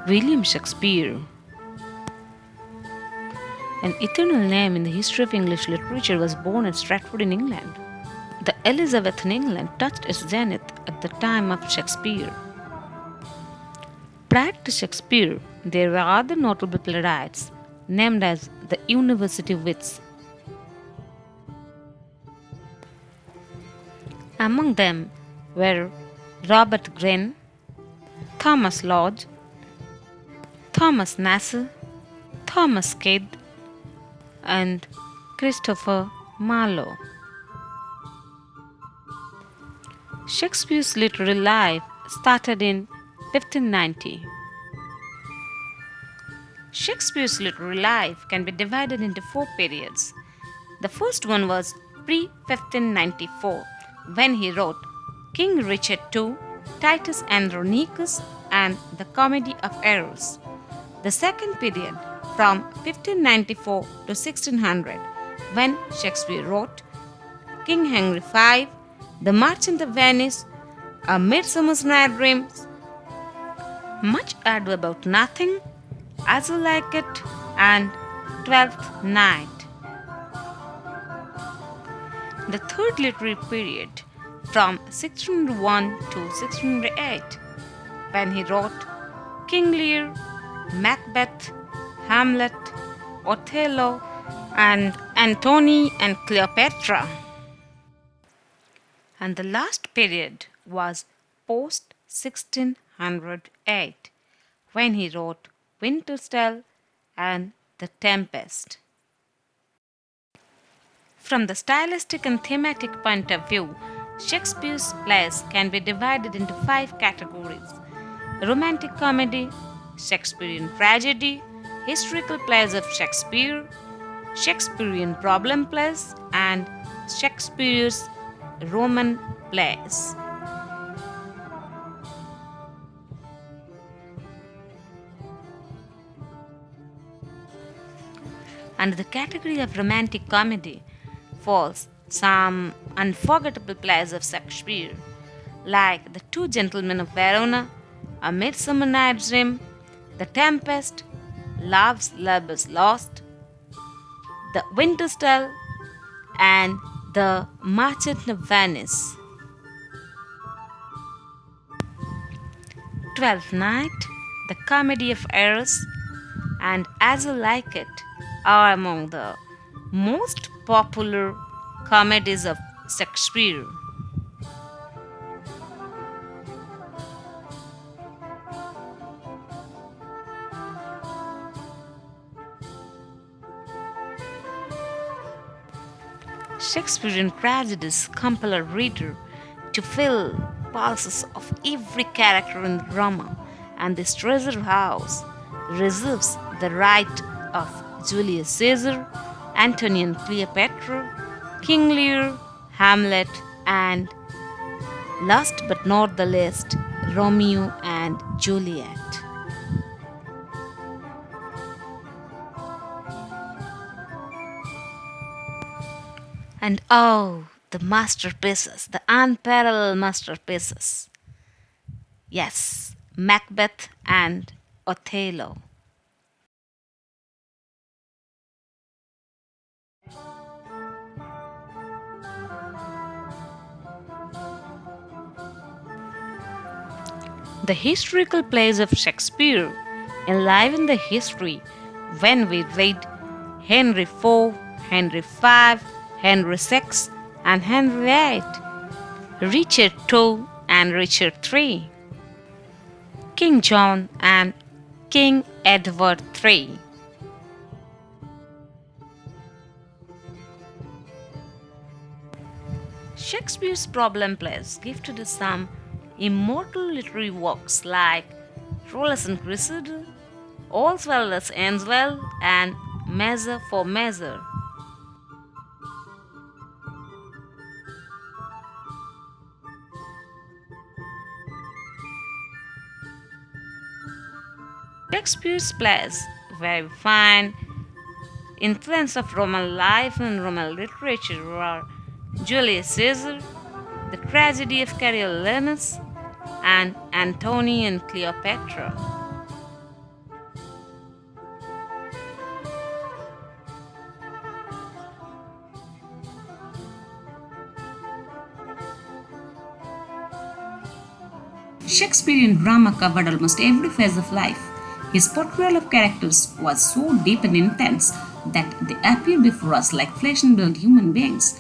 William Shakespeare, an eternal name in the history of English literature, was born at Stratford in England. The Elizabethan England touched its zenith at the time of Shakespeare. Prior to Shakespeare, there were other notable playwrights named as the University Wits. Among them were Robert Greene, Thomas Lodge, Thomas Nasser, Thomas Kidd, and Christopher Marlowe. Shakespeare's literary life started in 1590. Shakespeare's literary life can be divided into four periods. The first one was pre 1594, when he wrote King Richard II, Titus Andronicus, and the Comedy of Errors. The second period, from 1594 to 1600, when Shakespeare wrote King Henry V, The Merchant of Venice, A Midsummer's Night Dream, Much Ado About Nothing, As You Like It, and Twelfth Night. The third literary period, from 1601 to 1608, when he wrote King Lear, Macbeth, Hamlet, Othello, and Antony and Cleopatra. And the last period was post 1608, when he wrote Winter's Tale and The Tempest. From the stylistic and thematic point of view, Shakespeare's plays can be divided into five categories: romantic comedy, Shakespearean tragedy, historical plays of Shakespeare, Shakespearean problem plays, and Shakespeare's Roman plays. Under the category of romantic comedy falls some unforgettable plays of Shakespeare, like The Two Gentlemen of Verona, A Midsummer Night's Dream, The Tempest, Love's Love is Lost, The Winter's Tale, and The Merchant of Venice. Twelfth Night, The Comedy of Errors, and As You Like It are among the most popular comedies of Shakespeare. Shakespearean tragedies compel a reader to feel pulses of every character in the drama, and this treasure house reserves the right of Julius Caesar, Antony and Cleopatra, King Lear, Hamlet, and last but not the least, Romeo and Juliet. And oh, the masterpieces, the unparalleled masterpieces. Yes, Macbeth and Othello. The historical plays of Shakespeare enliven the history when we read Henry IV, Henry V, Henry VI, and Henry VIII, Richard II and Richard III, King John and King Edward III. Shakespeare's problem plays gifted us some immortal literary works like Troilus and Cressida, All's Well that Ends Well, and Measure for Measure. Shakespeare's plays, where we find influence of Roman life and Roman literature, were Julius Caesar, The Tragedy of Coriolanus, and Antony and Cleopatra. Shakespearean drama covered almost every phase of life. His portrayal of characters was so deep and intense that they appear before us like flesh and blood human beings.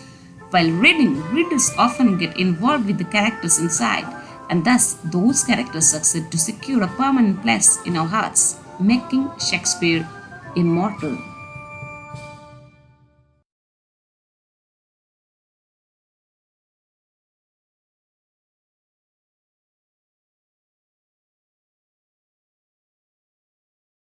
While reading, readers often get involved with the characters inside, and thus those characters succeed to secure a permanent place in our hearts, making Shakespeare immortal.